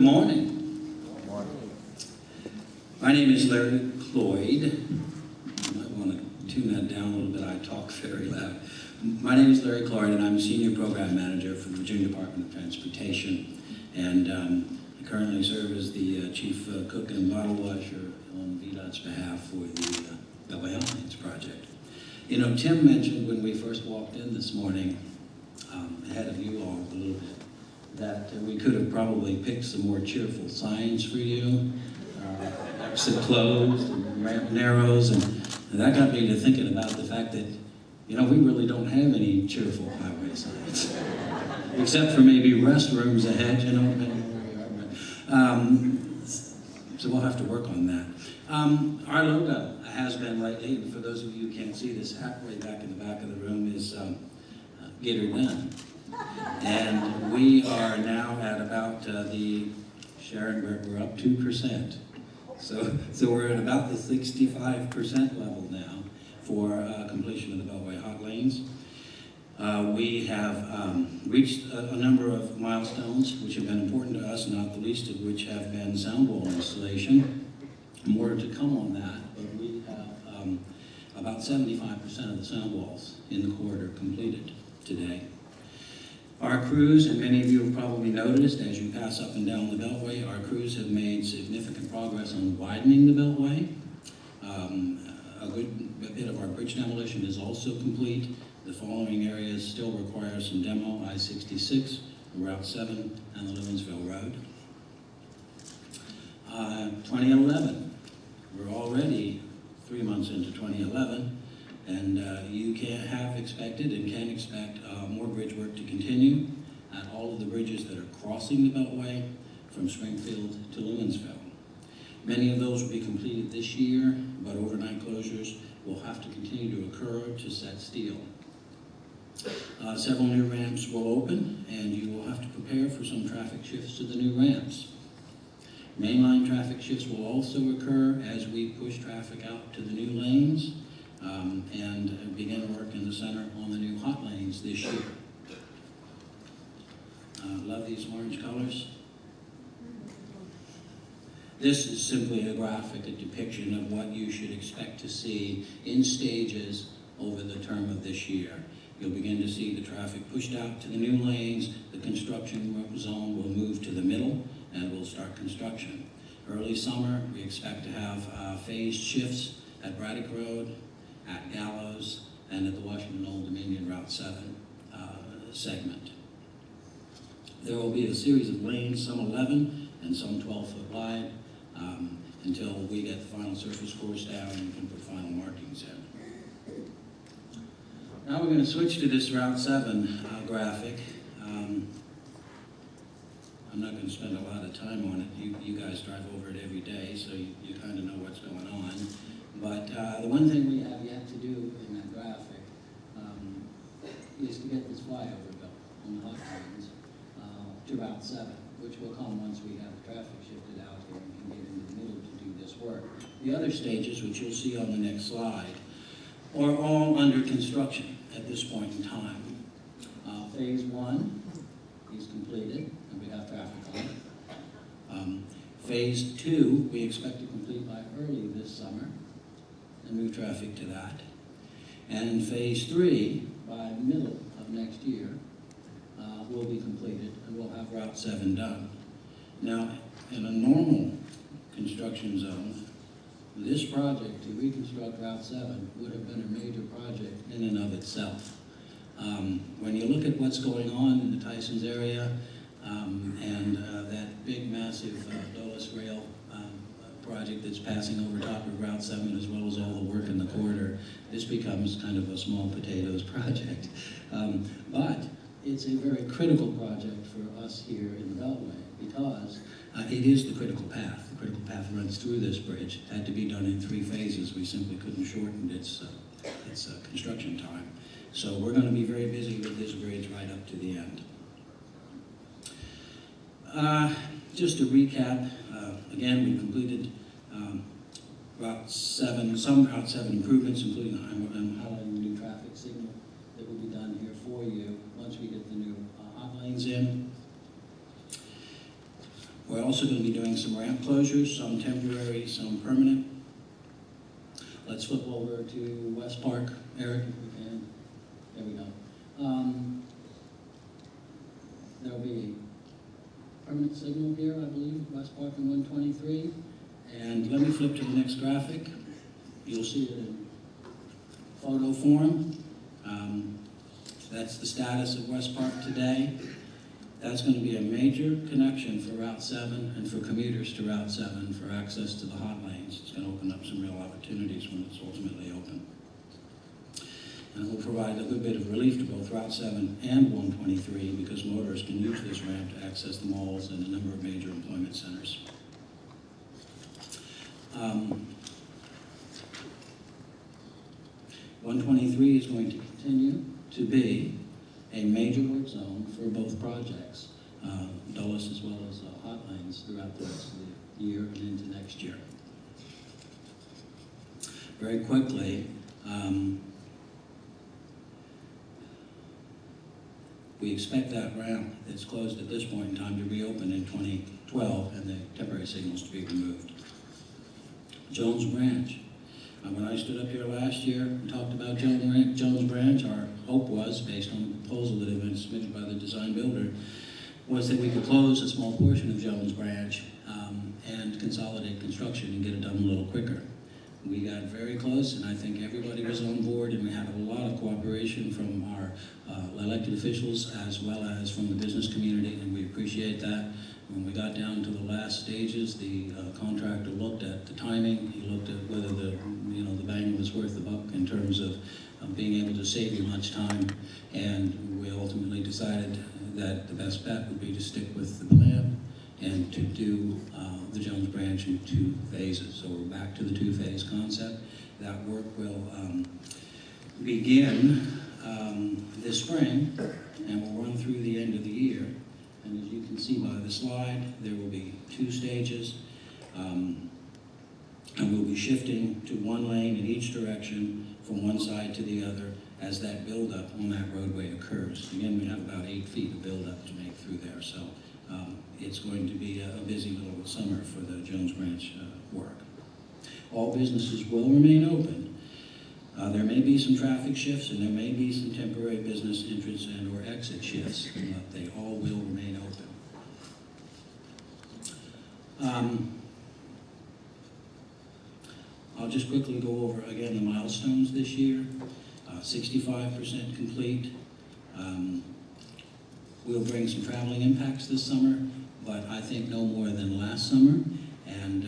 Good morning. Good morning. My name is Larry Cloyd. You might want to tune that down a little bit. I talk very loud. My name is Larry Cloyd, and I'm Senior Program Manager for the Virginia Department of Transportation. And I currently serve as the Chief Cook and Bottle Washer on VDOT's behalf for the Beltway Hot project. You know, Tim mentioned when we first walked in this morning, ahead of you all a little bit, that we could have probably picked some more cheerful signs for you. Exit closed and ramp narrows, and that got me to thinking about the fact that, you know, we really don't have any cheerful highway signs. Except for maybe restrooms ahead, you know, depending on where we are. So we'll have to work on that. Our logo has been lately, and for those of you who can't see this, halfway back in the back of the room is Get Her Done. And we are now at about Sharon, we're up 2%. So we're at about the 65% level now for completion of the Beltway Hot Lanes. We have reached a number of milestones which have been important to us, not the least of which have been sound wall installation. More to come on that, but we have about 75% of the sound walls in the corridor completed today. Our crews, and many of you have probably noticed as you pass up and down the Beltway, our crews have made significant progress on widening the Beltway. A good bit of our bridge demolition is also complete. The following areas still require some demo: I-66, Route 7, and the Lewinsville Road. 2011, we're already 3 months into 2011. And you have expected and can expect more bridge work to continue at all of the bridges that are crossing the Beltway from Springfield to Lewinsville. Many of those will be completed this year, but overnight closures will have to continue to occur to set steel. Several new ramps will open, and you will have to prepare for some traffic shifts to the new ramps. Mainline traffic shifts will also occur as we push traffic out to the new lanes. And begin work in the center on the new hot lanes this year. Love these orange colors. This is simply a graphic, a depiction of what you should expect to see in stages over the term of this year. You'll begin to see the traffic pushed out to the new lanes. The construction zone will move to the middle, and we'll start construction. Early summer, we expect to have phased shifts at Braddock Road, at Gallows, and at the Washington Old Dominion Route 7 segment. There will be a series of lanes, some 11 and some 12 foot wide, until we get the final surface course down and can put final markings in. Now we're going to switch to this Route 7 graphic. I'm not going to spend a lot of time on it. You guys drive over it every day, so you kind of know what's going on. But the one thing we have yet to do in that graphic is to get this flyover built on the hot lanes to Route 7, which will come once we have the traffic shifted out here and can get into the middle to do this work. The other stages, which you'll see on the next slide, are all under construction at this point in time. Phase 1 is completed, and we have traffic on it. Phase 2, we expect to complete by early this summer and move traffic to that. And phase 3, by middle of next year, will be completed, and we'll have Route 7 done. Now, in a normal construction zone, this project to reconstruct Route 7 would have been a major project in and of itself. When you look at what's going on in the Tysons area, and that big, massive Dulles Rail project that's passing over top of Route 7, as well as all the work in the corridor, this becomes kind of a small potatoes project. But it's a very critical project for us here in the Beltway because it is the critical path. The critical path runs through this bridge. It had to be done in 3 phases. We simply couldn't shorten its construction time. So we're going to be very busy with this bridge right up to the end. Just to recap, again, we completed Route 7, some Route 7 improvements, including I'm highlighting the new traffic signal that will be done here for you once we get the new hot lanes in. We're also going to be doing some ramp closures, some temporary, some permanent. Let's flip over to West Park, Eric, if we can. There we go. There'll be a permanent signal here, I believe, West Park and 123. And let me flip to the next graphic. You'll see it in photo form. That's the status of West Park today. That's going to be a major connection for Route 7 and for commuters to Route 7 for access to the hot lanes. It's going to open up some real opportunities when it's ultimately open. And it will provide a good bit of relief to both Route 7 and 123 because motorists can use this ramp to access the malls and a number of major employment centers. 123 is going to continue to be a major work zone for both projects, Dulles as well as hot lanes throughout the rest of the year and into next year. Very quickly, we expect that ramp that's closed at this point in time to reopen in 2012 and the temporary signals to be removed. Jones Branch. When I stood up here last year and talked about Jones Branch, our hope was, based on the proposal that had been submitted by the design builder, was that we could close a small portion of Jones Branch and consolidate construction and get it done a little quicker. We got very close, and I think everybody was on board, and we had a lot of cooperation from our elected officials as well as from the business community, and we appreciate that. When we got down to the last stages, the contractor looked at the timing. He looked at whether the bang was worth the buck in terms of being able to save you much time, and we ultimately decided that the best bet would be to stick with the plan and to do the Jones Branch in 2 phases. So we're back to the 2-phase concept. That work will begin this spring and will run through the end of the year. And as you can see by the slide, there will be 2 stages. And we'll be shifting to 1 lane in each direction from one side to the other as that buildup on that roadway occurs. Again, we have about 8 feet of buildup to make through there, so it's going to be a busy little summer for the Jones Branch work. All businesses will remain open. There may be some traffic shifts and there may be some temporary business entrance and or exit shifts, but they all will remain open. I'll just quickly go over again the milestones this year. 65% complete. We'll bring some traveling impacts this summer, but I think no more than last summer. And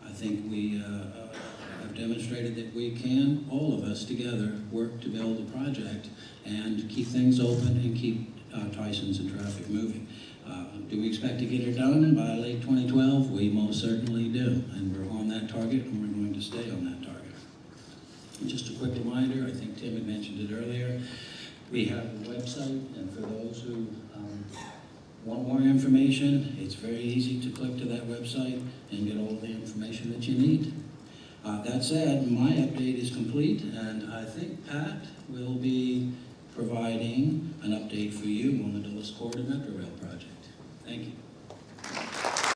I think we have demonstrated that we can, all of us together, work to build a project and keep things open and keep Tysons and traffic moving. Do we expect to get it done by late 2012? We most certainly do, and we're on that target, and we're going to stay on that target. And just a quick reminder, I think Tim had mentioned it earlier, we have a website, and for those who want more information, it's very easy to click to that website and get all the information that you need. That said, my update is complete, and I think Pat will be providing an update for you on the Dulles Corridor Metro Rail project. Thank you.